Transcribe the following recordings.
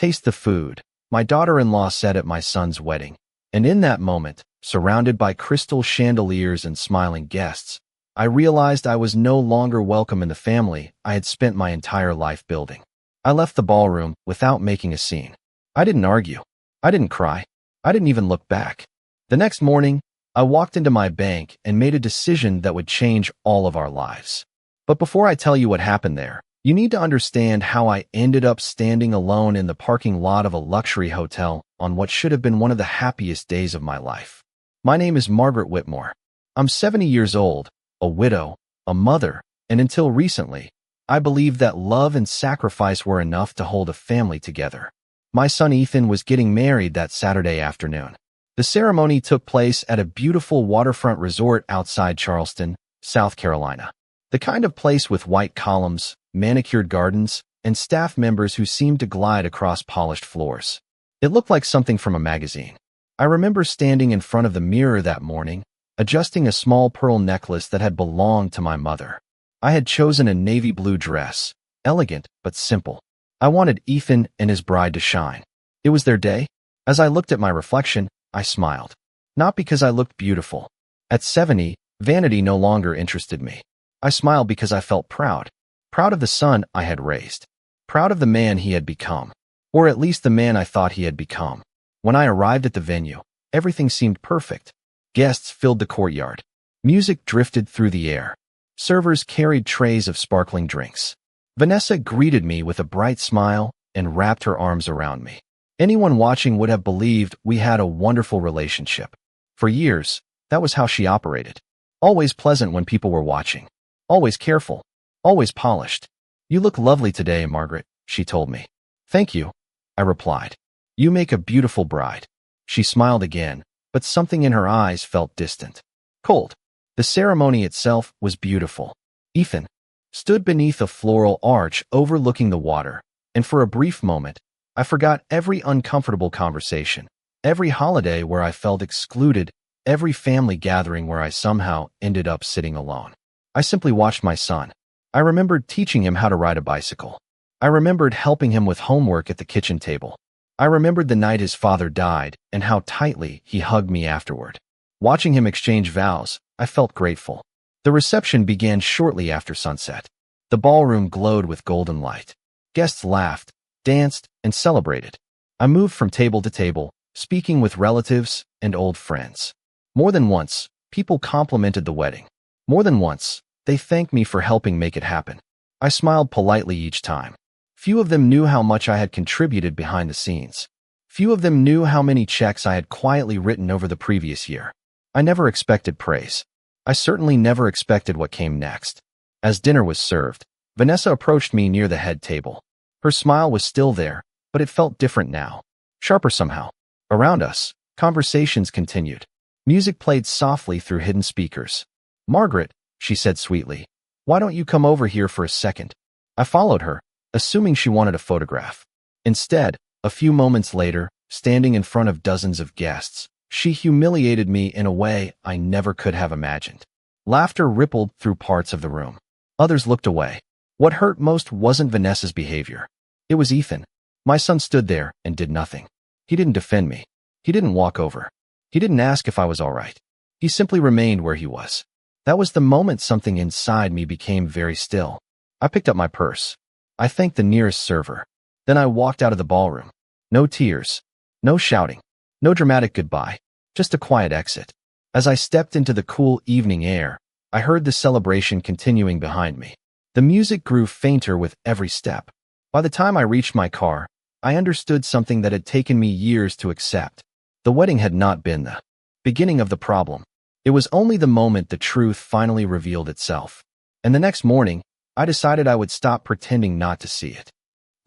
"Taste the food," my daughter-in-law said at my son's wedding. And in that moment, surrounded by crystal chandeliers and smiling guests, I realized I was no longer welcome in the family I had spent my entire life building. I left the ballroom without making a scene. I didn't argue. I didn't cry. I didn't even look back. The next morning, I walked into my bank and made a decision that would change all of our lives. But before I tell you what happened there, you need to understand how I ended up standing alone in the parking lot of a luxury hotel on what should have been one of the happiest days of my life. My name is Margaret Whitmore. I'm 70 years old, a widow, a mother, and until recently, I believed that love and sacrifice were enough to hold a family together. My son Ethan was getting married that Saturday afternoon. The ceremony took place at a beautiful waterfront resort outside Charleston, South Carolina. The kind of place with white columns, manicured gardens, and staff members who seemed to glide across polished floors. It looked like something from a magazine. I remember standing in front of the mirror that morning, adjusting a small pearl necklace that had belonged to my mother. I had chosen a navy blue dress, elegant but simple. I wanted Ethan and his bride to shine. It was their day. As I looked at my reflection, I smiled. Not because I looked beautiful. At 70, vanity no longer interested me. I smiled because I felt proud. Proud of the son I had raised. Proud of the man he had become. Or at least the man I thought he had become. When I arrived at the venue, everything seemed perfect. Guests filled the courtyard. Music drifted through the air. Servers carried trays of sparkling drinks. Vanessa greeted me with a bright smile and wrapped her arms around me. Anyone watching would have believed we had a wonderful relationship. For years, that was how she operated. Always pleasant when people were watching. Always careful. Always polished. "You look lovely today, Margaret," she told me. "Thank you," I replied. "You make a beautiful bride." She smiled again, but something in her eyes felt distant. Cold. The ceremony itself was beautiful. Ethan stood beneath a floral arch overlooking the water, and for a brief moment, I forgot every uncomfortable conversation, every holiday where I felt excluded, every family gathering where I somehow ended up sitting alone. I simply watched my son. I remembered teaching him how to ride a bicycle. I remembered helping him with homework at the kitchen table. I remembered the night his father died and how tightly he hugged me afterward. Watching him exchange vows, I felt grateful. The reception began shortly after sunset. The ballroom glowed with golden light. Guests laughed, danced, and celebrated. I moved from table to table, speaking with relatives and old friends. More than once, people complimented the wedding. More than once, they thanked me for helping make it happen. I smiled politely each time. Few of them knew how much I had contributed behind the scenes. Few of them knew how many checks I had quietly written over the previous year. I never expected praise. I certainly never expected what came next. As dinner was served, Vanessa approached me near the head table. Her smile was still there, but it felt different now. Sharper somehow. Around us, conversations continued. Music played softly through hidden speakers. "Margaret," she said sweetly, "why don't you come over here for a second?" I followed her, assuming she wanted a photograph. Instead, a few moments later, standing in front of dozens of guests, she humiliated me in a way I never could have imagined. Laughter rippled through parts of the room. Others looked away. What hurt most wasn't Vanessa's behavior. It was Ethan. My son stood there and did nothing. He didn't defend me. He didn't walk over. He didn't ask if I was all right. He simply remained where he was. That was the moment something inside me became very still. I picked up my purse. I thanked the nearest server. Then I walked out of the ballroom. No tears. No shouting. No dramatic goodbye. Just a quiet exit. As I stepped into the cool evening air, I heard the celebration continuing behind me. The music grew fainter with every step. By the time I reached my car, I understood something that had taken me years to accept. The wedding had not been the beginning of the problem. It was only the moment the truth finally revealed itself. And the next morning, I decided I would stop pretending not to see it.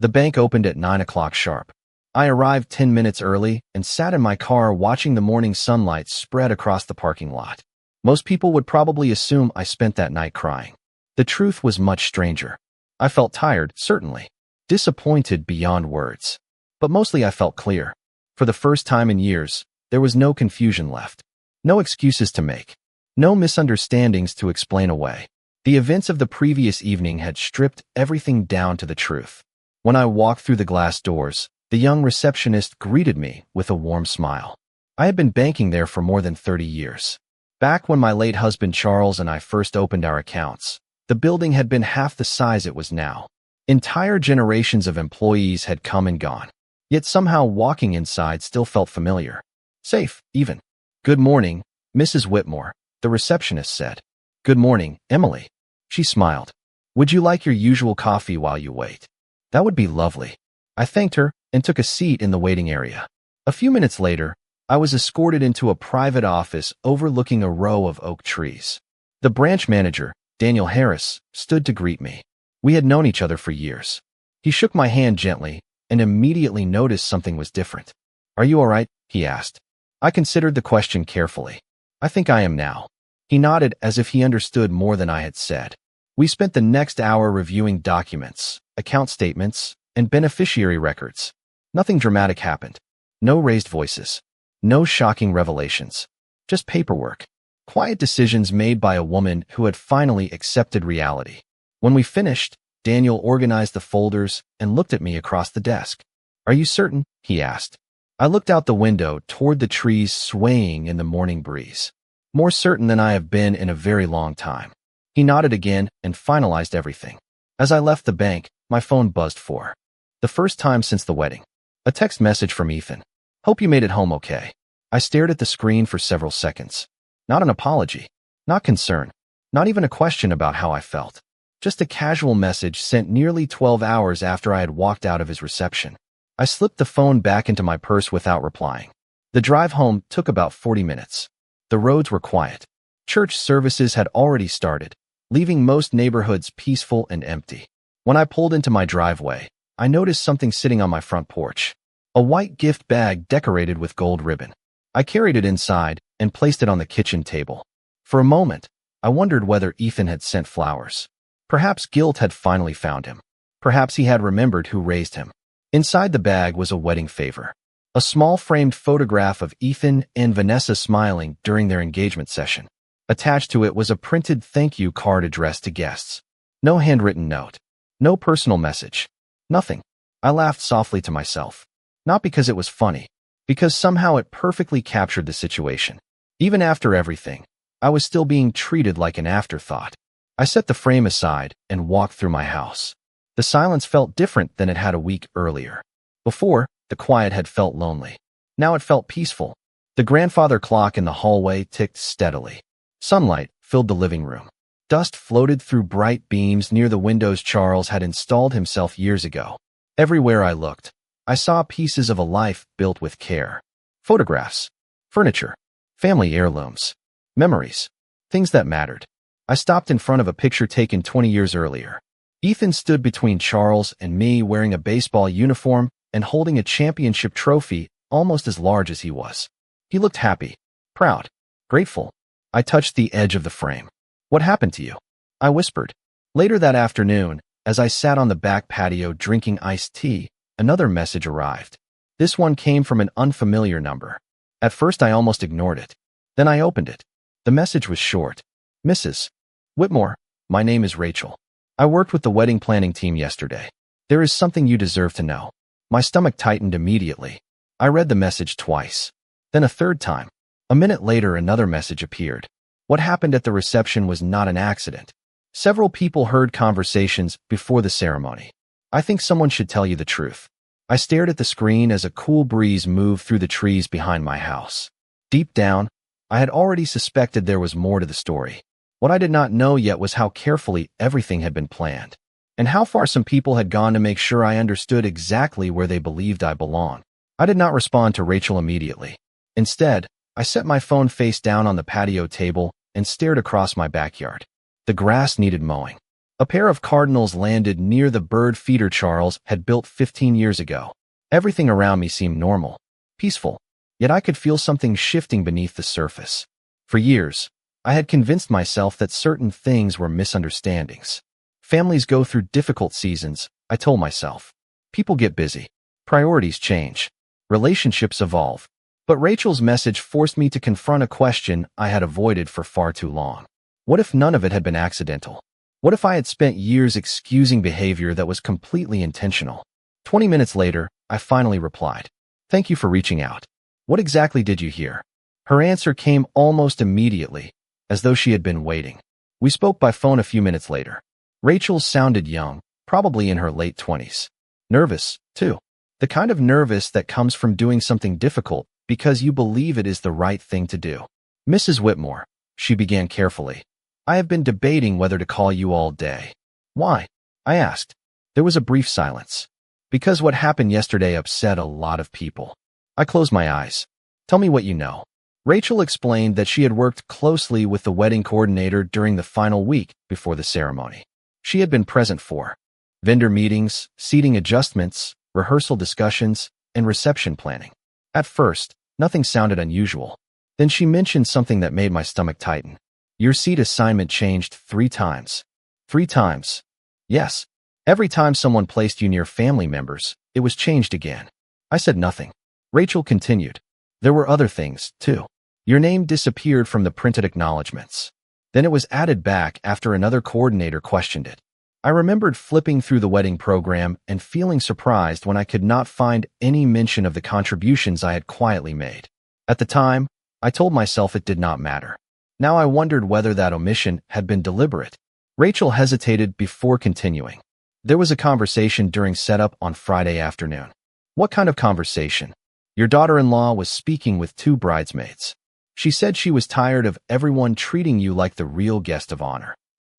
The bank opened at 9 o'clock sharp. I arrived 10 minutes early and sat in my car watching the morning sunlight spread across the parking lot. Most people would probably assume I spent that night crying. The truth was much stranger. I felt tired, certainly. Disappointed beyond words. But mostly I felt clear. For the first time in years, there was no confusion left. No excuses to make. No misunderstandings to explain away. The events of the previous evening had stripped everything down to the truth. When I walked through the glass doors, The young receptionist greeted me with a warm smile. I had been banking there for more than 30 years. Back when my late husband Charles and I first opened our accounts, the building had been half the size it was now. Entire generations of employees had come and gone. Yet somehow walking inside still felt familiar. Safe, even. "Good morning, Mrs. Whitmore," the receptionist said. "Good morning, Emily." She smiled. "Would you like your usual coffee while you wait?" "That would be lovely." I thanked her and took a seat in the waiting area. A few minutes later, I was escorted into a private office overlooking a row of oak trees. The branch manager, Daniel Harris, stood to greet me. We had known each other for years. He shook my hand gently and immediately noticed something was different. "Are you all right?" he asked. I considered the question carefully. "I think I am now." He nodded as if he understood more than I had said. We spent the next hour reviewing documents, account statements, and beneficiary records. Nothing dramatic happened. No raised voices. No shocking revelations. Just paperwork. Quiet decisions made by a woman who had finally accepted reality. When we finished, Daniel organized the folders and looked at me across the desk. "Are you certain?" he asked. I looked out the window toward the trees swaying in the morning breeze. "More certain than I have been in a very long time." He nodded again and finalized everything. As I left the bank, my phone buzzed for the first time since the wedding. A text message from Ethan. "Hope you made it home okay." I stared at the screen for several seconds. Not an apology. Not concern. Not even a question about how I felt. Just a casual message sent nearly 12 hours after I had walked out of his reception. I slipped the phone back into my purse without replying. The drive home took about 40 minutes. The roads were quiet. Church services had already started, leaving most neighborhoods peaceful and empty. When I pulled into my driveway, I noticed something sitting on my front porch. A white gift bag decorated with gold ribbon. I carried it inside and placed it on the kitchen table. For a moment, I wondered whether Ethan had sent flowers. Perhaps guilt had finally found him. Perhaps he had remembered who raised him. Inside the bag was a wedding favor. A small framed photograph of Ethan and Vanessa smiling during their engagement session. Attached to it was a printed thank you card addressed to guests. No handwritten note. No personal message. Nothing. I laughed softly to myself. Not because it was funny, because somehow it perfectly captured the situation. Even after everything, I was still being treated like an afterthought. I set the frame aside and walked through my house. The silence felt different than it had a week earlier. Before, the quiet had felt lonely. Now it felt peaceful. The grandfather clock in the hallway ticked steadily. Sunlight filled the living room. Dust floated through bright beams near the windows Charles had installed himself years ago. Everywhere I looked, I saw pieces of a life built with care. Photographs, furniture, family heirlooms, memories, things that mattered. I stopped in front of a picture taken 20 years earlier. Ethan stood between Charles and me wearing a baseball uniform and holding a championship trophy almost as large as he was. He looked happy, proud, grateful. I touched the edge of the frame. "What happened to you?" I whispered. Later that afternoon, as I sat on the back patio drinking iced tea, another message arrived. This one came from an unfamiliar number. At first I almost ignored it. Then I opened it. The message was short. "Mrs. Whitmore, my name is Rachel. I worked with the wedding planning team yesterday. There is something you deserve to know." My stomach tightened immediately. I read the message twice. Then a third time. A minute later, another message appeared. What happened at the reception was not an accident. Several people heard conversations before the ceremony. I think someone should tell you the truth. I stared at the screen as a cool breeze moved through the trees behind my house. Deep down, I had already suspected there was more to the story. What I did not know yet was how carefully everything had been planned, and how far some people had gone to make sure I understood exactly where they believed I belonged. I did not respond to Rachel immediately. Instead, I set my phone face down on the patio table and stared across my backyard. The grass needed mowing. A pair of cardinals landed near the bird feeder Charles had built 15 years ago. Everything around me seemed normal, peaceful, yet I could feel something shifting beneath the surface. For years, I had convinced myself that certain things were misunderstandings. Families go through difficult seasons, I told myself. People get busy. Priorities change. Relationships evolve. But Rachel's message forced me to confront a question I had avoided for far too long. What if none of it had been accidental? What if I had spent years excusing behavior that was completely intentional? 20 minutes later, I finally replied. Thank you for reaching out. What exactly did you hear? Her answer came almost immediately, as though she had been waiting. We spoke by phone a few minutes later. Rachel sounded young, probably in her late 20s. Nervous, too. The kind of nervous that comes from doing something difficult because you believe it is the right thing to do. Mrs. Whitmore, she began carefully. I have been debating whether to call you all day. Why? I asked. There was a brief silence. Because what happened yesterday upset a lot of people. I closed my eyes. Tell me what you know. Rachel explained that she had worked closely with the wedding coordinator during the final week before the ceremony. She had been present for vendor meetings, seating adjustments, rehearsal discussions, and reception planning. At first, nothing sounded unusual. Then she mentioned something that made my stomach tighten. Your seat assignment changed 3 times. 3 times. Yes. Every time someone placed you near family members, it was changed again. I said nothing. Rachel continued. There were other things, too. Your name disappeared from the printed acknowledgments. Then it was added back after another coordinator questioned it. I remembered flipping through the wedding program and feeling surprised when I could not find any mention of the contributions I had quietly made. At the time, I told myself it did not matter. Now I wondered whether that omission had been deliberate. Rachel hesitated before continuing. There was a conversation during setup on Friday afternoon. What kind of conversation? Your daughter-in-law was speaking with 2 bridesmaids. She said she was tired of everyone treating you like the real guest of honor.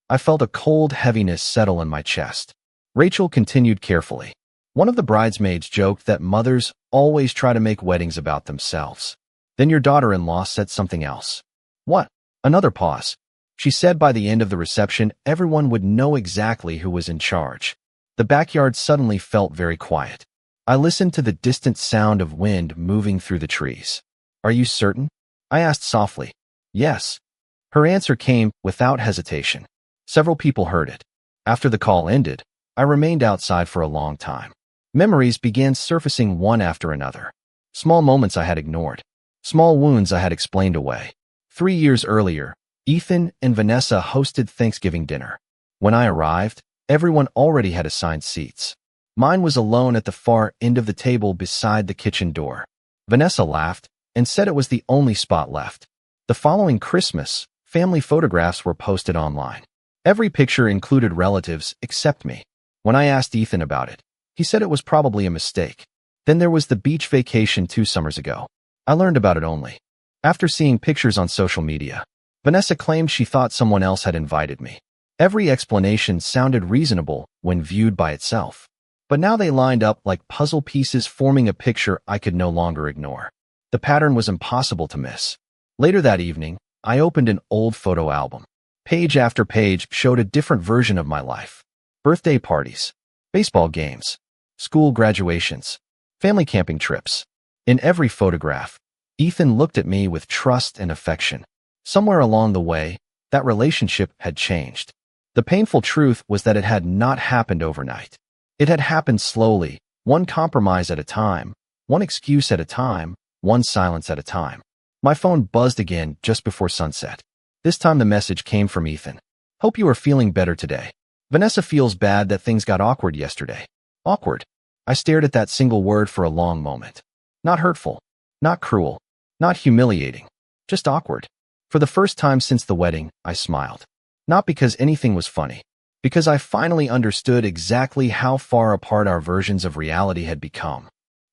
I felt a cold heaviness settle in my chest. Rachel continued carefully. One of the bridesmaids joked that mothers always try to make weddings about themselves. Then your daughter-in-law said something else. What? Another pause. She said by the end of the reception, everyone would know exactly who was in charge. The backyard suddenly felt very quiet. I listened to the distant sound of wind moving through the trees. Are you certain? I asked softly. Yes. Her answer came without hesitation. Several people heard it. After the call ended, I remained outside for a long time. Memories began surfacing one after another. Small moments I had ignored. Small wounds I had explained away. 3 years earlier, Ethan and Vanessa hosted Thanksgiving dinner. When I arrived, everyone already had assigned seats. Mine was alone at the far end of the table beside the kitchen door. Vanessa laughed and said it was the only spot left. The following Christmas, family photographs were posted online. Every picture included relatives except me. When I asked Ethan about it, he said it was probably a mistake. Then there was the beach vacation 2 summers ago. I learned about it only after seeing pictures on social media. Vanessa claimed she thought someone else had invited me. Every explanation sounded reasonable when viewed by itself. But now they lined up like puzzle pieces forming a picture I could no longer ignore. The pattern was impossible to miss. Later that evening, I opened an old photo album. Page after page showed a different version of my life. Birthday parties, baseball games, school graduations, family camping trips. In every photograph, Ethan looked at me with trust and affection. Somewhere along the way, that relationship had changed. The painful truth was that it had not happened overnight. It had happened slowly, one compromise at a time, one excuse at a time, one silence at a time. My phone buzzed again just before sunset. This time the message came from Ethan. Hope you are feeling better today. Vanessa feels bad that things got awkward yesterday. Awkward. I stared at that single word for a long moment. Not hurtful. Not cruel. Not humiliating. Just awkward. For the first time since the wedding, I smiled. Not because anything was funny. Because I finally understood exactly how far apart our versions of reality had become.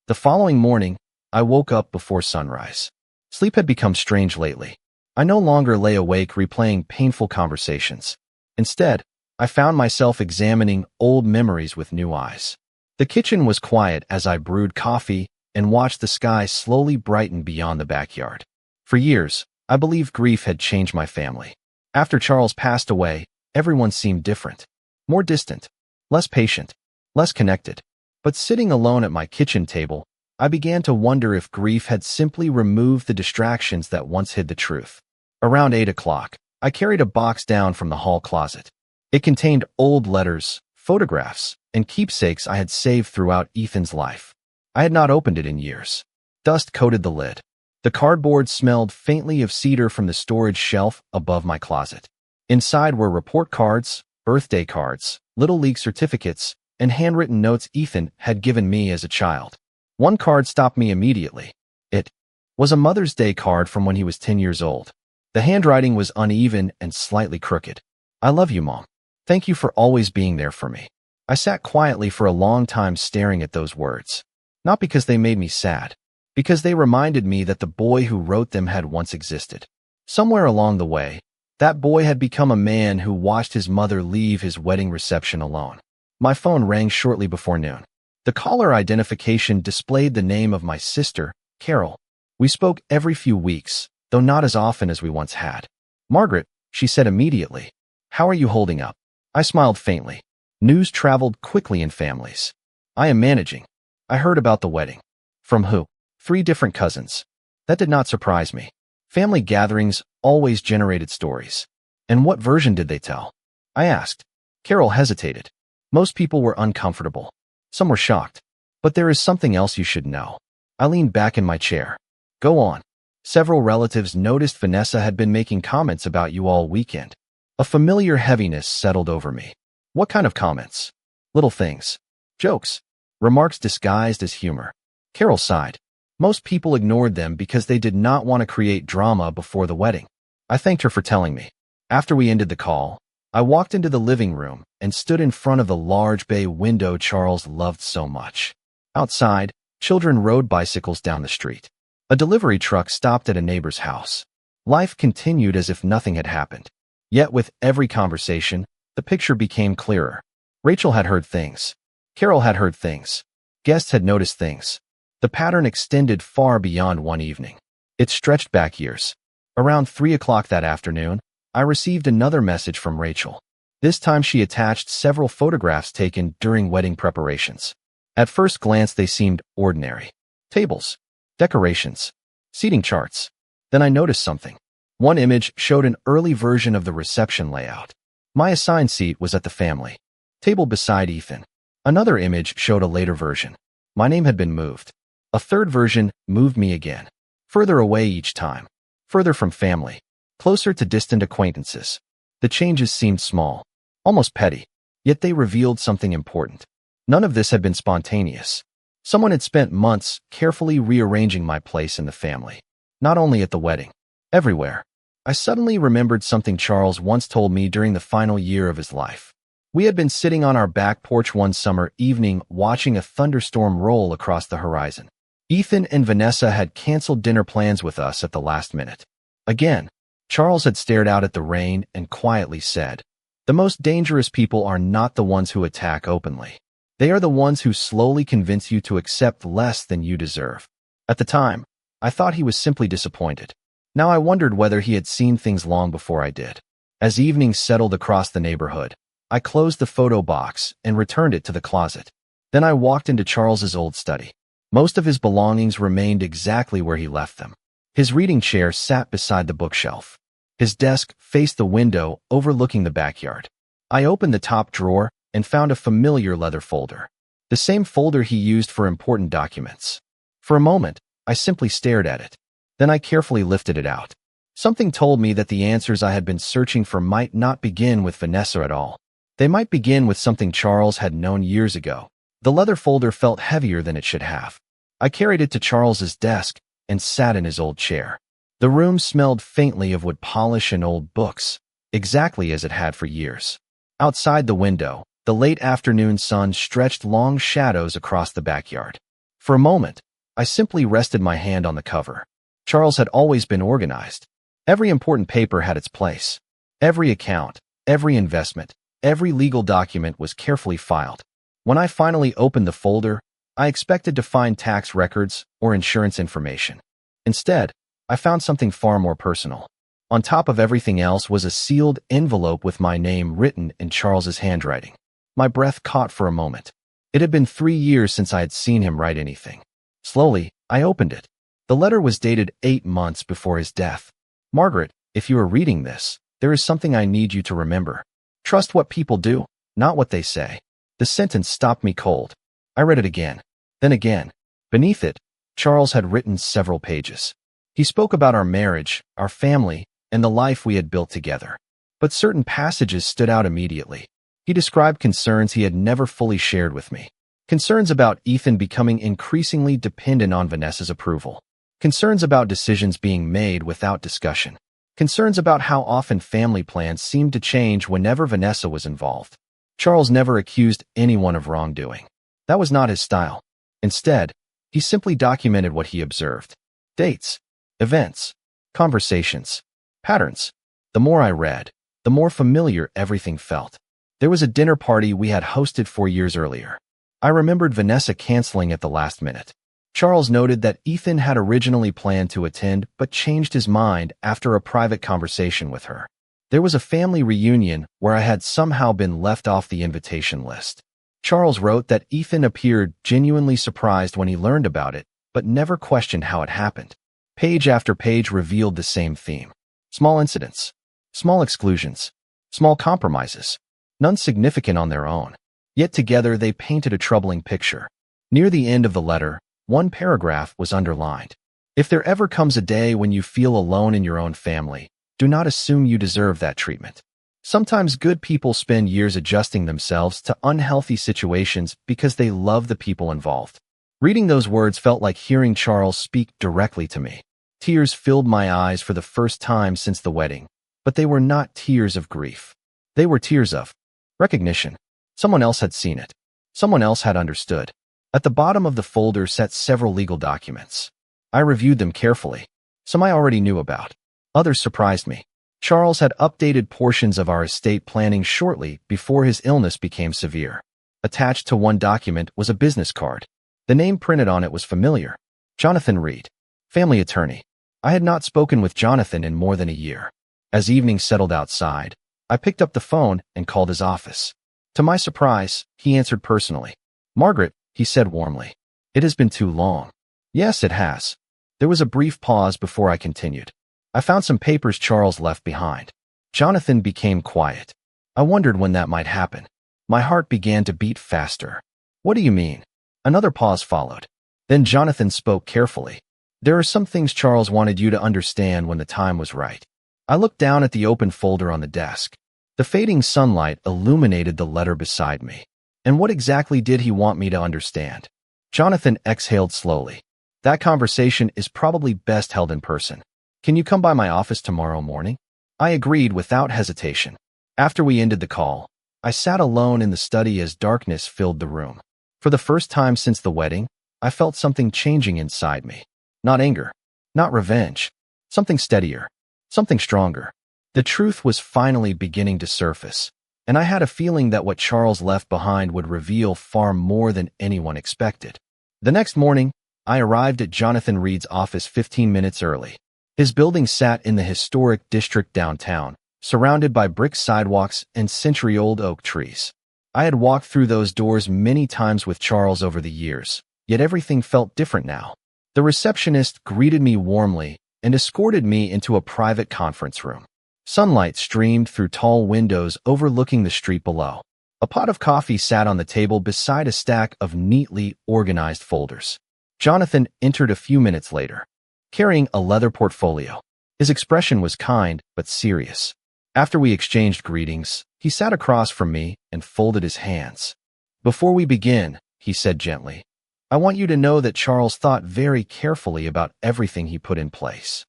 The following morning, I woke up before sunrise. Sleep had become strange lately. I no longer lay awake replaying painful conversations. Instead, I found myself examining old memories with new eyes. The kitchen was quiet as I brewed coffee and watched the sky slowly brighten beyond the backyard. For years, I believed grief had changed my family. After Charles passed away, everyone seemed different. More distant, less patient, less connected. But sitting alone at my kitchen table, I began to wonder if grief had simply removed the distractions that once hid the truth. Around 8 o'clock, I carried a box down from the hall closet. It contained old letters, photographs, and keepsakes I had saved throughout Ethan's life. I had not opened it in years. Dust coated the lid. The cardboard smelled faintly of cedar from the storage shelf above my closet. Inside were report cards, birthday cards, Little League certificates, and handwritten notes Ethan had given me as a child. One card stopped me immediately. It was a Mother's Day card from when he was 10 years old. The handwriting was uneven and slightly crooked. "I love you, Mom. Thank you for always being there for me." I sat quietly for a long time staring at those words. Not because they made me sad, because they reminded me that the boy who wrote them had once existed. Somewhere along the way, that boy had become a man who watched his mother leave his wedding reception alone. My phone rang shortly before noon. The caller identification displayed the name of my sister, Carol. We spoke every few weeks, though not as often as we once had. "Margaret," she said immediately. "How are you holding up?" I smiled faintly. News traveled quickly in families. "I am managing. I heard about the wedding." "From who?" "3 different cousins." That did not surprise me. Family gatherings always generated stories. "And what version did they tell?" I asked. Carol hesitated. Most people were uncomfortable. Some were shocked. "But there is something else you should know." I leaned back in my chair. "Go on." "Several relatives noticed Vanessa had been making comments about you all weekend." A familiar heaviness settled over me. "What kind of comments?" "Little things. Jokes. Remarks disguised as humor." Carol sighed. "Most people ignored them because they did not want to create drama before the wedding." I thanked her for telling me. After we ended the call, I walked into the living room and stood in front of the large bay window Charles loved so much. Outside, children rode bicycles down the street. A delivery truck stopped at a neighbor's house. Life continued as if nothing had happened. Yet with every conversation, the picture became clearer. Rachel had heard things. Carol had heard things. Guests had noticed things. The pattern extended far beyond one evening. It stretched back years. Around 3 o'clock that afternoon, I received another message from Rachel. This time she attached several photographs taken during wedding preparations. At first glance they seemed ordinary. Tables, decorations, seating charts. Then I noticed something. One image showed an early version of the reception layout. My assigned seat was at the family table beside Ethan. Another image showed a later version. My name had been moved. A third version moved me again. Further away each time. Further from family. Closer to distant acquaintances. The changes seemed small, almost petty, yet they revealed something important. None of this had been spontaneous. Someone had spent months carefully rearranging my place in the family. Not only at the wedding. Everywhere. I suddenly remembered something Charles once told me during the final year of his life. We had been sitting on our back porch one summer evening watching a thunderstorm roll across the horizon. Ethan and Vanessa had canceled dinner plans with us at the last minute. Again, Charles had stared out at the rain and quietly said, "The most dangerous people are not the ones who attack openly. They are the ones who slowly convince you to accept less than you deserve." At the time, I thought he was simply disappointed. Now I wondered whether he had seen things long before I did. As evening settled across the neighborhood, I closed the photo box and returned it to the closet. Then I walked into Charles's old study. Most of his belongings remained exactly where he left them. His reading chair sat beside the bookshelf. His desk faced the window overlooking the backyard. I opened the top drawer and found a familiar leather folder. The same folder he used for important documents. For a moment, I simply stared at it. Then I carefully lifted it out. Something told me that the answers I had been searching for might not begin with Vanessa at all. They might begin with something Charles had known years ago. The leather folder felt heavier than it should have. I carried it to Charles's desk and sat in his old chair. The room smelled faintly of wood polish and old books, exactly as it had for years. Outside the window, the late afternoon sun stretched long shadows across the backyard. For a moment, I simply rested my hand on the cover. Charles had always been organized. Every important paper had its place. Every account, every investment, every legal document was carefully filed. When I finally opened the folder, I expected to find tax records or insurance information. Instead, I found something far more personal. On top of everything else was a sealed envelope with my name written in Charles's handwriting. My breath caught for a moment. It had been 3 years since I had seen him write anything. Slowly, I opened it. The letter was dated 8 months before his death. "Margaret, if you are reading this, there is something I need you to remember. Trust what people do, not what they say." The sentence stopped me cold. I read it again. Then again. Beneath it, Charles had written several pages. He spoke about our marriage, our family, and the life we had built together. But certain passages stood out immediately. He described concerns he had never fully shared with me. Concerns about Ethan becoming increasingly dependent on Vanessa's approval. Concerns about decisions being made without discussion. Concerns about how often family plans seemed to change whenever Vanessa was involved. Charles never accused anyone of wrongdoing. That was not his style. Instead, he simply documented what he observed. Dates, events, conversations, patterns. The more I read, the more familiar everything felt. There was a dinner party we had hosted 4 years earlier. I remembered Vanessa canceling at the last minute. Charles noted that Ethan had originally planned to attend but changed his mind after a private conversation with her. There was a family reunion where I had somehow been left off the invitation list. Charles wrote that Ethan appeared genuinely surprised when he learned about it, but never questioned how it happened. Page after page revealed the same theme. Small incidents, small exclusions, small compromises, none significant on their own. Yet together they painted a troubling picture. Near the end of the letter, one paragraph was underlined. If there ever comes a day when you feel alone in your own family, do not assume you deserve that treatment. Sometimes good people spend years adjusting themselves to unhealthy situations because they love the people involved. Reading those words felt like hearing Charles speak directly to me. Tears filled my eyes for the first time since the wedding, but they were not tears of grief. They were tears of recognition. Someone else had seen it. Someone else had understood. At the bottom of the folder sat several legal documents. I reviewed them carefully. Some I already knew about. Others surprised me. Charles had updated portions of our estate planning shortly before his illness became severe. Attached to one document was a business card. The name printed on it was familiar. Jonathan Reed, family attorney. I had not spoken with Jonathan in more than a year. As evening settled outside, I picked up the phone and called his office. To my surprise, he answered personally. "Margaret," he said warmly. "It has been too long." "Yes, it has." There was a brief pause before I continued. "I found some papers Charles left behind." Jonathan became quiet. I wondered when that might happen. My heart began to beat faster. "What do you mean?" Another pause followed. Then Jonathan spoke carefully. "There are some things Charles wanted you to understand when the time was right." I looked down at the open folder on the desk. The fading sunlight illuminated the letter beside me. And what exactly did he want me to understand? Jonathan exhaled slowly. "That conversation is probably best held in person. Can you come by my office tomorrow morning?" I agreed without hesitation. After we ended the call, I sat alone in the study as darkness filled the room. For the first time since the wedding, I felt something changing inside me. Not anger, not revenge, something steadier, something stronger. The truth was finally beginning to surface, and I had a feeling that what Charles left behind would reveal far more than anyone expected. The next morning, I arrived at Jonathan Reed's office 15 minutes early. His building sat in the historic district downtown, surrounded by brick sidewalks and century-old oak trees. I had walked through those doors many times with Charles over the years, yet everything felt different now. The receptionist greeted me warmly and escorted me into a private conference room. Sunlight streamed through tall windows overlooking the street below. A pot of coffee sat on the table beside a stack of neatly organized folders. Jonathan entered a few minutes later, carrying a leather portfolio. His expression was kind but serious. After we exchanged greetings, he sat across from me and folded his hands. "Before we begin," he said gently, "I want you to know that Charles thought very carefully about everything he put in place."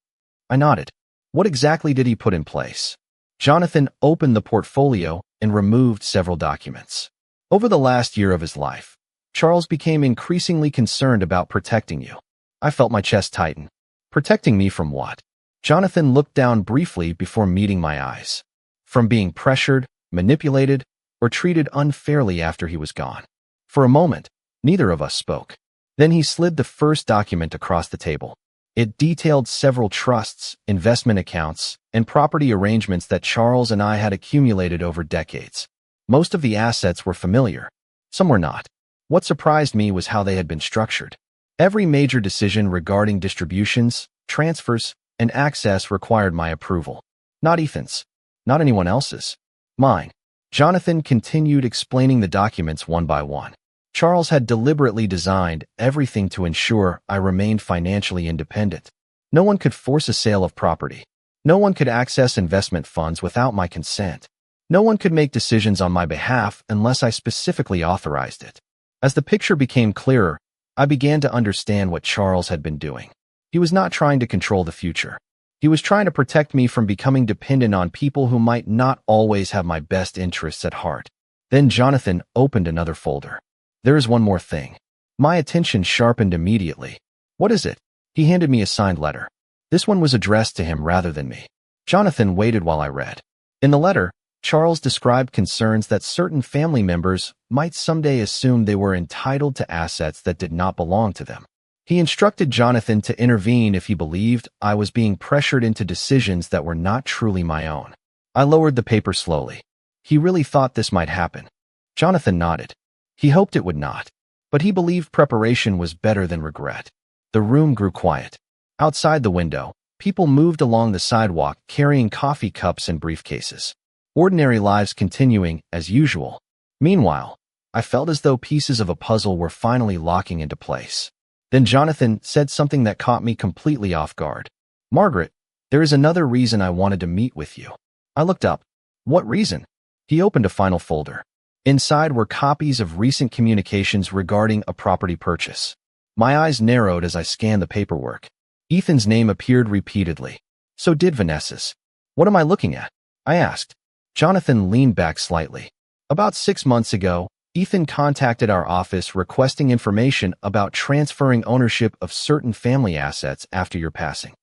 I nodded. "What exactly did he put in place?" Jonathan opened the portfolio and removed several documents. "Over the last year of his life, Charles became increasingly concerned about protecting you." I felt my chest tighten. Protecting me from what? Jonathan looked down briefly before meeting my eyes. From being pressured, manipulated, or treated unfairly after he was gone. For a moment, neither of us spoke. Then he slid the first document across the table. It detailed several trusts, investment accounts, and property arrangements that Charles and I had accumulated over decades. Most of the assets were familiar. Some were not. What surprised me was how they had been structured. Every major decision regarding distributions, transfers, and access required my approval. Not Ethan's. Not anyone else's. Mine. Jonathan continued explaining the documents one by one. Charles had deliberately designed everything to ensure I remained financially independent. No one could force a sale of property. No one could access investment funds without my consent. No one could make decisions on my behalf unless I specifically authorized it. As the picture became clearer, I began to understand what Charles had been doing. He was not trying to control the future. He was trying to protect me from becoming dependent on people who might not always have my best interests at heart. Then Jonathan opened another folder. There is one more thing. My attention sharpened immediately. What is it? He handed me a signed letter. This one was addressed to him rather than me. Jonathan waited while I read. In the letter, Charles described concerns that certain family members might someday assume they were entitled to assets that did not belong to them. He instructed Jonathan to intervene if he believed I was being pressured into decisions that were not truly my own. I lowered the paper slowly. He really thought this might happen. Jonathan nodded. He hoped it would not, but he believed preparation was better than regret. The room grew quiet. Outside the window, people moved along the sidewalk carrying coffee cups and briefcases. Ordinary lives continuing as usual. Meanwhile, I felt as though pieces of a puzzle were finally locking into place. Then Jonathan said something that caught me completely off guard. Margaret, there is another reason I wanted to meet with you. I looked up. What reason? He opened a final folder. Inside were copies of recent communications regarding a property purchase. My eyes narrowed as I scanned the paperwork. Ethan's name appeared repeatedly. So did Vanessa's. What am I looking at? I asked. Jonathan leaned back slightly. About 6 months ago, Ethan contacted our office requesting information about transferring ownership of certain family assets after your passing.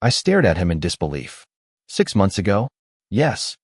I stared at him in disbelief. 6 months ago? Yes.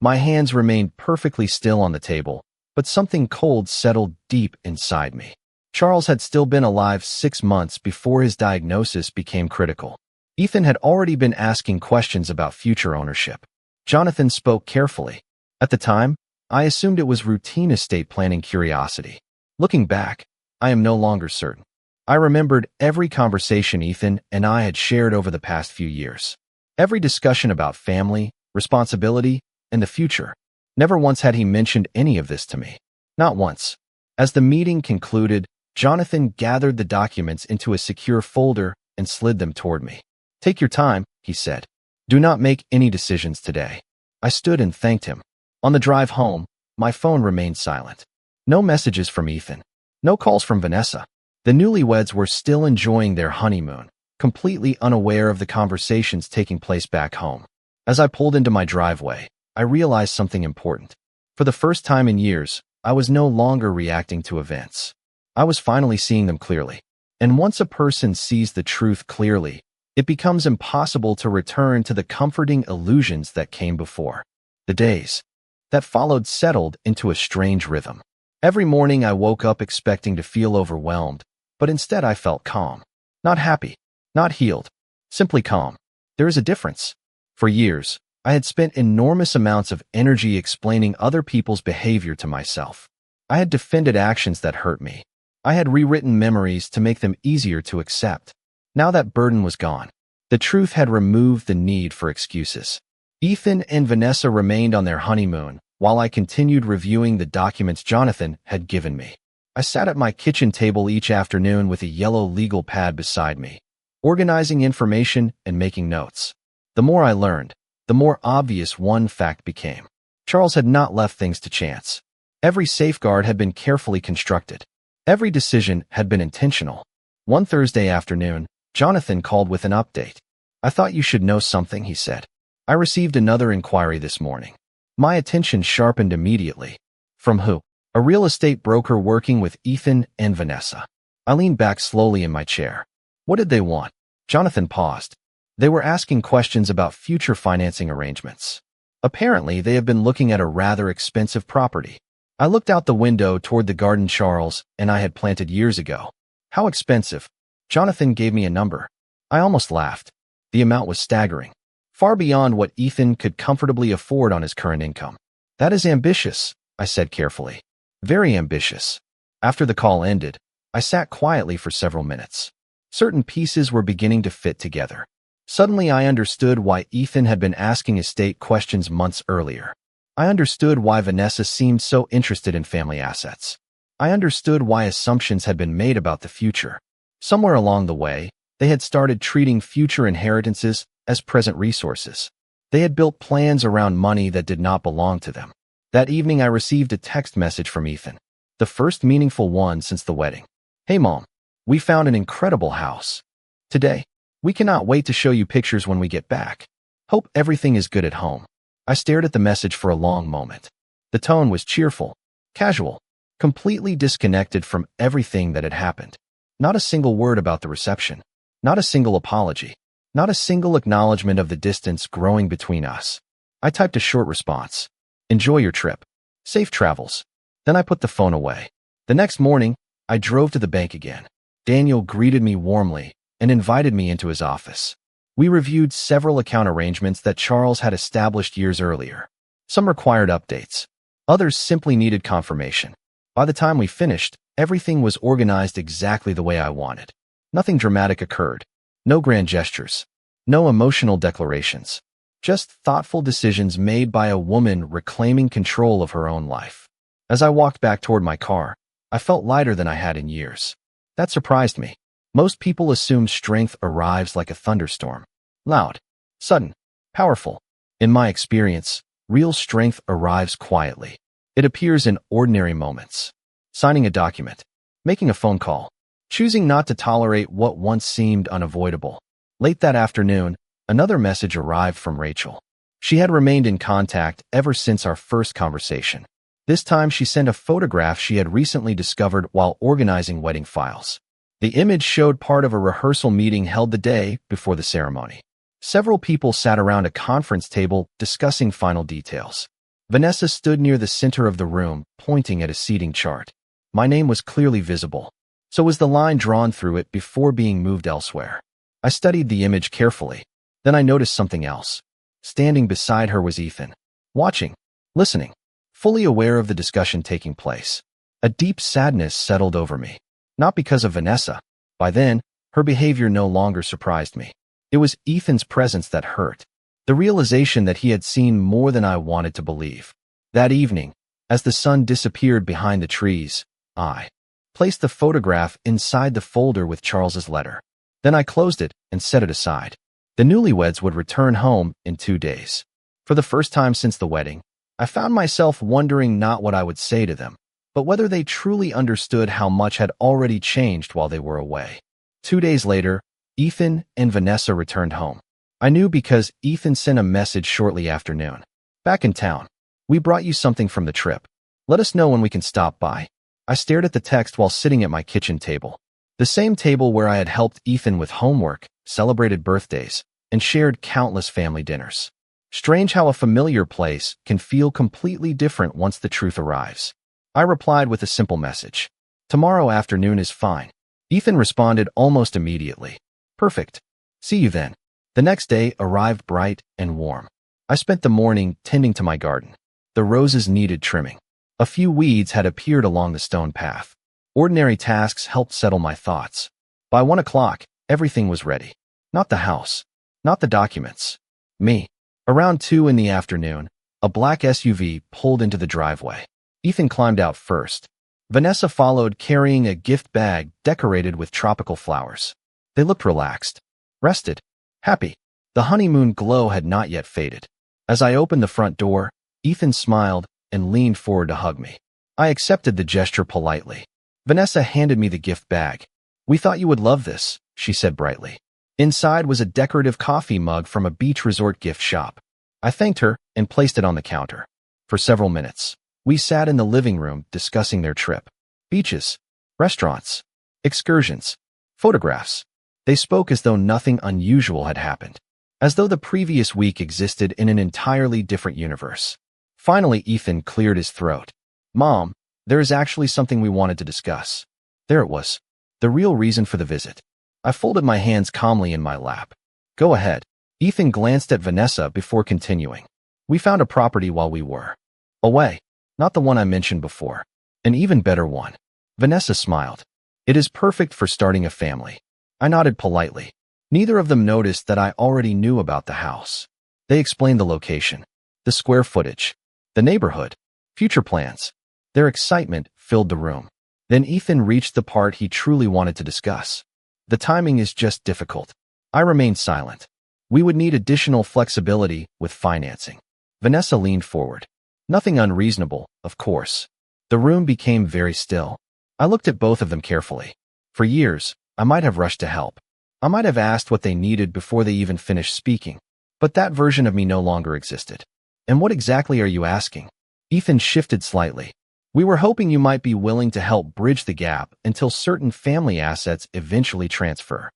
My hands remained perfectly still on the table, but something cold settled deep inside me. Charles had still been alive 6 months before his diagnosis became critical. Ethan had already been asking questions about future ownership. Jonathan spoke carefully. At the time, I assumed it was routine estate planning curiosity. Looking back, I am no longer certain. I remembered every conversation Ethan and I had shared over the past few years. Every discussion about family, responsibility, and the future. Never once had he mentioned any of this to me. Not once. As the meeting concluded, Jonathan gathered the documents into a secure folder and slid them toward me. Take your time, he said. Do not make any decisions today. I stood and thanked him. On the drive home, my phone remained silent. No messages from Ethan. No calls from Vanessa. The newlyweds were still enjoying their honeymoon, completely unaware of the conversations taking place back home. As I pulled into my driveway, I realized something important. For the first time in years, I was no longer reacting to events. I was finally seeing them clearly. And once a person sees the truth clearly, it becomes impossible to return to the comforting illusions that came before. The days that followed settled into a strange rhythm. Every morning I woke up expecting to feel overwhelmed, but instead I felt calm. Not happy, not healed, simply calm. There is a difference. For years, I had spent enormous amounts of energy explaining other people's behavior to myself. I had defended actions that hurt me. I had rewritten memories to make them easier to accept. Now that burden was gone. The truth had removed the need for excuses. Ethan and Vanessa remained on their honeymoon, while I continued reviewing the documents Jonathan had given me. I sat at my kitchen table each afternoon with a yellow legal pad beside me, organizing information and making notes. The more I learned, the more obvious one fact became. Charles had not left things to chance. Every safeguard had been carefully constructed. Every decision had been intentional. One Thursday afternoon, Jonathan called with an update. I thought you should know something, he said. I received another inquiry this morning. My attention sharpened immediately. From who? A real estate broker working with Ethan and Vanessa. I leaned back slowly in my chair. What did they want? Jonathan paused. They were asking questions about future financing arrangements. Apparently, they have been looking at a rather expensive property. I looked out the window toward the garden Charles and I had planted years ago. How expensive? Jonathan gave me a number. I almost laughed. The amount was staggering. Far beyond what Ethan could comfortably afford on his current income. That is ambitious, I said carefully. Very ambitious. After the call ended, I sat quietly for several minutes. Certain pieces were beginning to fit together. Suddenly I understood why Ethan had been asking estate questions months earlier. I understood why Vanessa seemed so interested in family assets. I understood why assumptions had been made about the future. Somewhere along the way, they had started treating future inheritances as present resources. They had built plans around money that did not belong to them. That evening I received a text message from Ethan. The first meaningful one since the wedding. Hey Mom, we found an incredible house. Today, we cannot wait to show you pictures when we get back. Hope everything is good at home. I stared at the message for a long moment. The tone was cheerful, casual, completely disconnected from everything that had happened. Not a single word about the reception. Not a single apology. Not a single acknowledgement of the distance growing between us. I typed a short response. Enjoy your trip. Safe travels. Then I put the phone away. The next morning, I drove to the bank again. Daniel greeted me warmly and invited me into his office. We reviewed several account arrangements that Charles had established years earlier. Some required updates. Others simply needed confirmation. By the time we finished, everything was organized exactly the way I wanted. Nothing dramatic occurred. No grand gestures. No emotional declarations. Just thoughtful decisions made by a woman reclaiming control of her own life. As I walked back toward my car, I felt lighter than I had in years. That surprised me. Most people assume strength arrives like a thunderstorm. Loud, sudden, powerful. In my experience, real strength arrives quietly. It appears in ordinary moments. Signing a document, making a phone call, choosing not to tolerate what once seemed unavoidable. Late that afternoon, another message arrived from Rachel. She had remained in contact ever since our first conversation. This time she sent a photograph she had recently discovered while organizing wedding files. The image showed part of a rehearsal meeting held the day before the ceremony. Several people sat around a conference table discussing final details. Vanessa stood near the center of the room, pointing at a seating chart. My name was clearly visible. So was the line drawn through it before being moved elsewhere. I studied the image carefully. Then I noticed something else. Standing beside her was Ethan. Watching, listening, fully aware of the discussion taking place. A deep sadness settled over me. Not because of Vanessa. By then, her behavior no longer surprised me. It was Ethan's presence that hurt. The realization that he had seen more than I wanted to believe. That evening, as the sun disappeared behind the trees, I placed the photograph inside the folder with Charles's letter. Then I closed it and set it aside. The newlyweds would return home in 2 days. For the first time since the wedding, I found myself wondering not what I would say to them, but whether they truly understood how much had already changed while they were away. 2 days later, Ethan and Vanessa returned home. I knew because Ethan sent a message shortly after noon. Back in town. We brought you something from the trip. Let us know when we can stop by. I stared at the text while sitting at my kitchen table. The same table where I had helped Ethan with homework, celebrated birthdays, and shared countless family dinners. Strange how a familiar place can feel completely different once the truth arrives. I replied with a simple message. Tomorrow afternoon is fine. Ethan responded almost immediately. Perfect. See you then. The next day arrived bright and warm. I spent the morning tending to my garden. The roses needed trimming. A few weeds had appeared along the stone path. Ordinary tasks helped settle my thoughts. By 1 o'clock, everything was ready. Not the house. Not the documents. Me. Around 2 in the afternoon, a black SUV pulled into the driveway. Ethan climbed out first. Vanessa followed carrying a gift bag decorated with tropical flowers. They looked relaxed, rested, happy. The honeymoon glow had not yet faded. As I opened the front door, Ethan smiled and leaned forward to hug me. I accepted the gesture politely. Vanessa handed me the gift bag. We thought you would love this, she said brightly. Inside was a decorative coffee mug from a beach resort gift shop. I thanked her and placed it on the counter. For several minutes, we sat in the living room discussing their trip. Beaches, restaurants, excursions, photographs. They spoke as though nothing unusual had happened, as though the previous week existed in an entirely different universe. Finally, Ethan cleared his throat. Mom, there is actually something we wanted to discuss. There it was. The real reason for the visit. I folded my hands calmly in my lap. Go ahead. Ethan glanced at Vanessa before continuing. We found a property while we were away. Not the one I mentioned before. An even better one. Vanessa smiled. It is perfect for starting a family. I nodded politely. Neither of them noticed that I already knew about the house. They explained the location, the square footage, the neighborhood, future plans. Their excitement filled the room. Then Ethan reached the part he truly wanted to discuss. The timing is just difficult. I remained silent. We would need additional flexibility with financing. Vanessa leaned forward. Nothing unreasonable, of course. The room became very still. I looked at both of them carefully. For years, I might have rushed to help. I might have asked what they needed before they even finished speaking. But that version of me no longer existed. And what exactly are you asking? Ethan shifted slightly. We were hoping you might be willing to help bridge the gap until certain family assets eventually transfer.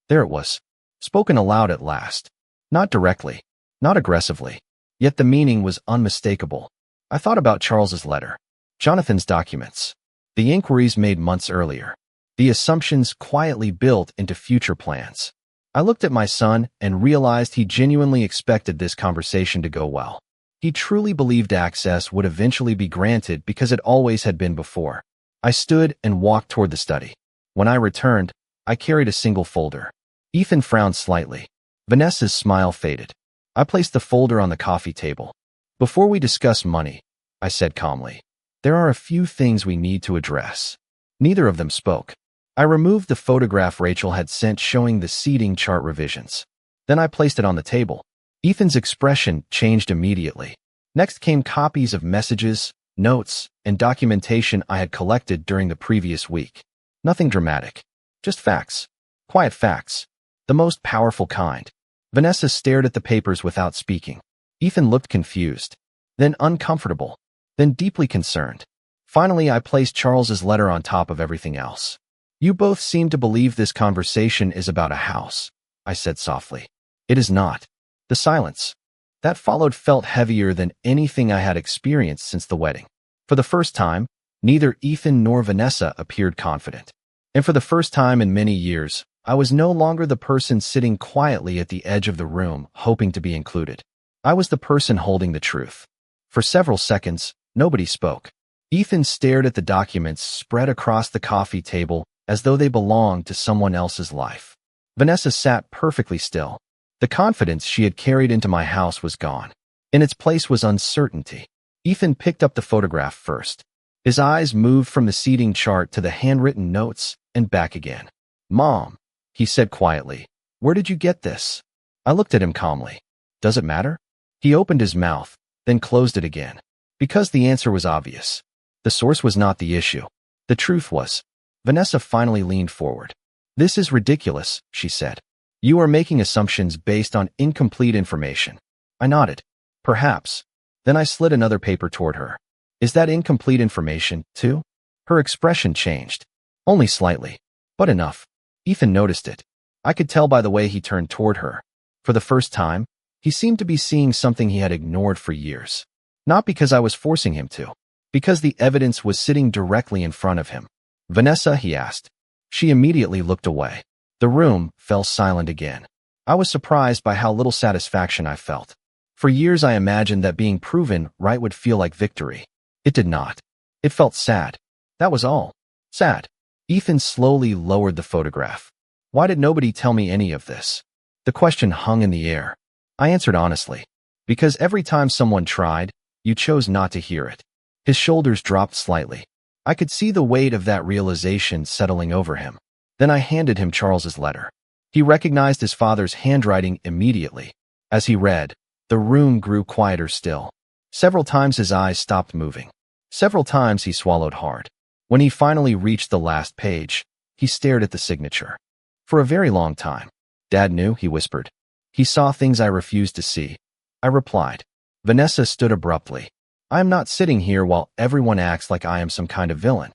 There it was, spoken aloud at last. Not directly, not aggressively, yet the meaning was unmistakable. I thought about Charles's letter, Jonathan's documents, the inquiries made months earlier, the assumptions quietly built into future plans. I looked at my son and realized he genuinely expected this conversation to go well. He truly believed access would eventually be granted because it always had been before. I stood and walked toward the study. When I returned, I carried a single folder. Ethan frowned slightly. Vanessa's smile faded. I placed the folder on the coffee table. Before we discuss money, I said calmly, there are a few things we need to address. Neither of them spoke. I removed the photograph Rachel had sent showing the seating chart revisions. Then I placed it on the table. Ethan's expression changed immediately. Next came copies of messages, notes, and documentation I had collected during the previous week. Nothing dramatic. Just facts. Quiet facts. The most powerful kind. Vanessa stared at the papers without speaking. Ethan looked confused, then uncomfortable, then deeply concerned. Finally, I placed Charles's letter on top of everything else. You both seem to believe this conversation is about a house, I said softly. It is not. The silence that followed felt heavier than anything I had experienced since the wedding. For the first time, neither Ethan nor Vanessa appeared confident. And for the first time in many years, I was no longer the person sitting quietly at the edge of the room, hoping to be included. I was the person holding the truth. For several seconds, nobody spoke. Ethan stared at the documents spread across the coffee table as though they belonged to someone else's life. Vanessa sat perfectly still. The confidence she had carried into my house was gone. In its place was uncertainty. Ethan picked up the photograph first. His eyes moved from the seating chart to the handwritten notes and back again. Mom, he said quietly, where did you get this? I looked at him calmly. Does it matter? He opened his mouth, then closed it again. Because the answer was obvious. The source was not the issue. The truth was. Vanessa finally leaned forward. This is ridiculous, she said. You are making assumptions based on incomplete information. I nodded. Perhaps. Then I slid another paper toward her. Is that incomplete information, too? Her expression changed. Only slightly. But enough. Ethan noticed it. I could tell by the way he turned toward her. For the first time, he seemed to be seeing something he had ignored for years. Not because I was forcing him to. Because the evidence was sitting directly in front of him. Vanessa, he asked. She immediately looked away. The room fell silent again. I was surprised by how little satisfaction I felt. For years I imagined that being proven right would feel like victory. It did not. It felt sad. That was all. Sad. Ethan slowly lowered the photograph. Why did nobody tell me any of this? The question hung in the air. I answered honestly. Because every time someone tried, you chose not to hear it. His shoulders dropped slightly. I could see the weight of that realization settling over him. Then I handed him Charles's letter. He recognized his father's handwriting immediately. As he read, the room grew quieter still. Several times his eyes stopped moving. Several times he swallowed hard. When he finally reached the last page, he stared at the signature. For a very long time. Dad knew, he whispered. He saw things I refused to see. I replied. Vanessa stood abruptly. I am not sitting here while everyone acts like I am some kind of villain.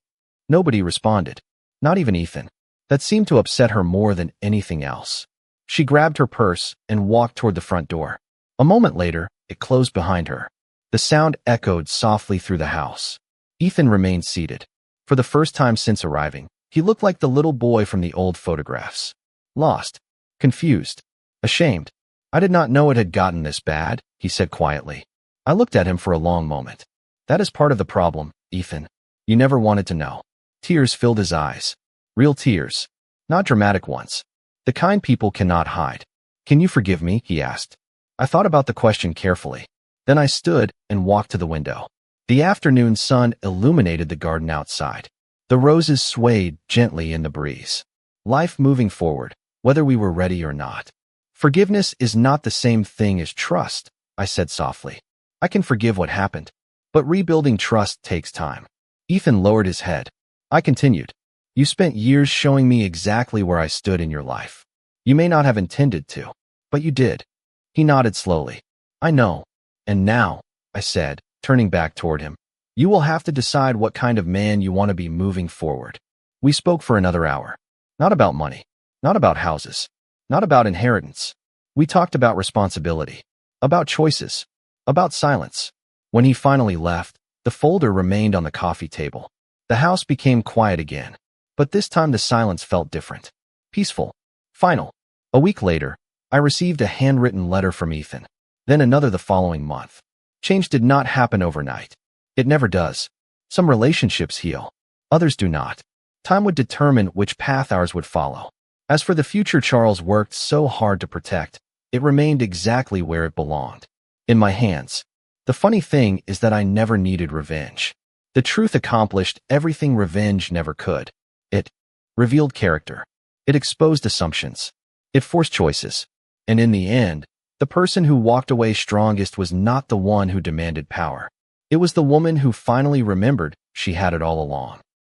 Nobody responded. Not even Ethan. That seemed to upset her more than anything else. She grabbed her purse and walked toward the front door. A moment later, it closed behind her. The sound echoed softly through the house. Ethan remained seated. For the first time since arriving, he looked like the little boy from the old photographs. Lost. Confused. Ashamed. I did not know it had gotten this bad, he said quietly. I looked at him for a long moment. That is part of the problem, Ethan. You never wanted to know. Tears filled his eyes. Real tears. Not dramatic ones. The kind people cannot hide. Can you forgive me? He asked. I thought about the question carefully. Then I stood and walked to the window. The afternoon sun illuminated the garden outside. The roses swayed gently in the breeze. Life moving forward, whether we were ready or not. Forgiveness is not the same thing as trust, I said softly. I can forgive what happened, but rebuilding trust takes time. Ethan lowered his head. I continued. You spent years showing me exactly where I stood in your life. You may not have intended to, but you did. He nodded slowly. I know. And now, I said, turning back toward him, you will have to decide what kind of man you want to be moving forward. We spoke for another hour. Not about money. Not about houses. Not about inheritance. We talked about responsibility. About choices. About silence. When he finally left, the folder remained on the coffee table. The house became quiet again. But this time the silence felt different. Peaceful. Final. A week later, I received a handwritten letter from Ethan. Then another the following month. Change did not happen overnight. It never does. Some relationships heal. Others do not. Time would determine which path ours would follow. As for the future Charles worked so hard to protect, it remained exactly where it belonged. In my hands. The funny thing is that I never needed revenge. The truth accomplished everything revenge never could. It revealed character. It exposed assumptions. It forced choices. And in the end, the person who walked away strongest was not the one who demanded power. It was the woman who finally remembered she had it all along.